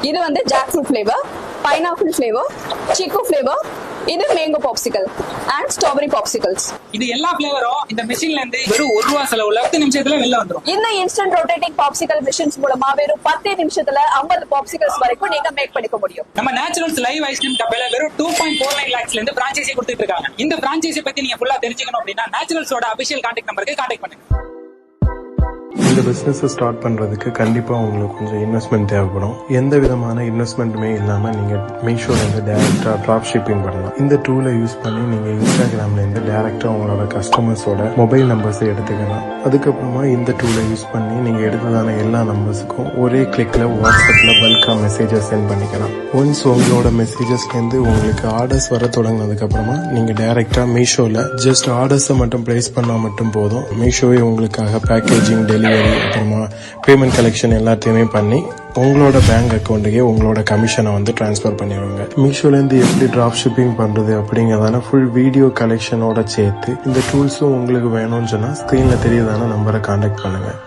இது வந்து jack fruit flavour, pineapple flavour, chikoo flavour, இது mango popsicle and strawberry popsicles. இது எல்லா ஃபிளேவரும் இந்த மெஷின்ல இருந்து வெறும் ₹1 செலவுல 10 நிமிஷத்துல வெளில வந்துரும். இந்த இன்ஸ்டன்ட் ரொட்டேட்டிங் பாப்சிக்கல் மிஷின்ஸ் மூலமா வெறும் 10 நிமிஷத்துல 50 பாப்சிக்கல்ஸ் வரைக்கும் நீங்க மேக் பண்ணிக்க முடியும். நம்ம நேச்சுரல்ஸ் லைவ் ஐஸ்கிரீம் கப்பையில வெறும் 2.49 lakhsல இருந்து பிரான்சைசி கொடுத்துட்டு இருக்காங்க. இந்த பிரான்சைசி பத்தி நீங்க ஃபுல்லா தெரிஞ்சுக்கணும் அப்படின்னா நேச்சுரல்ஸோட அபிஷியல் கான்டாக்ட் நம்பருக்கு கான்டாக்ட் பண்ணுங்க. இந்த பிஸ்னஸை ஸ்டார்ட் பண்ணுறதுக்கு கண்டிப்பாக உங்களுக்கு கொஞ்சம் இன்வெஸ்ட்மெண்ட் தேவைப்படும். எந்த விதமான இன்வெஸ்ட்மெண்ட்டுமே இல்லாமல் நீங்கள் மீஷோலேருந்து டேரெக்டாக ட்ராப் ஷிப்பிங் பண்ணலாம். இந்த டூலை யூஸ் பண்ணி நீங்கள் இன்ஸ்டாகிராம்லேருந்து டேரெக்டாக உங்களோட கஸ்டமர்ஸோட மொபைல் நம்பர்ஸை எடுத்துக்கலாம். அதுக்கப்புறமா இந்த டூலை யூஸ் பண்ணி நீங்கள் எடுத்ததான எல்லா நம்பர்ஸுக்கும் ஒரே கிளிக்கில் வாட்ஸ்அப்பில் பல்காக மெசேஜஸ் சென்ட் பண்ணிக்கலாம். ஒன்ஸ் உங்களோட மெசேஜஸ்லேருந்து உங்களுக்கு ஆர்டர்ஸ் வர தொடங்கினதுக்கப்புறமா நீங்கள் டேரெக்டாக மீஷோவில் ஜஸ்ட் ஆர்டர்ஸை மட்டும் ப்ளேஸ் பண்ணால் மட்டும் போதும். மீஷோவே உங்களுக்காக பேக்கேஜிங், டெலிவரி, அப்புறமா பேமெண்ட் கலெக்ஷன் எல்லாத்தையுமே பண்ணி உங்களோட பேங்க் அக்கௌண்ட்டுக்கே உங்களோட கமிஷனை வந்து டிரான்ஸ்ஃபர் பண்ணிடுவாங்க. மீஷோலேருந்து எப்படி ட்ராப் ஷிப்பிங் பண்ணுறது அப்படிங்கிறதான ஃபுல் வீடியோ கலெக்ஷனோட சேர்த்து இந்த டூல்ஸும் உங்களுக்கு வேணும்னு சொன்னால் ஸ்க்ரீனில் தெரியறதான நம்பரை கான்டாக்ட் பண்ணுங்கள்.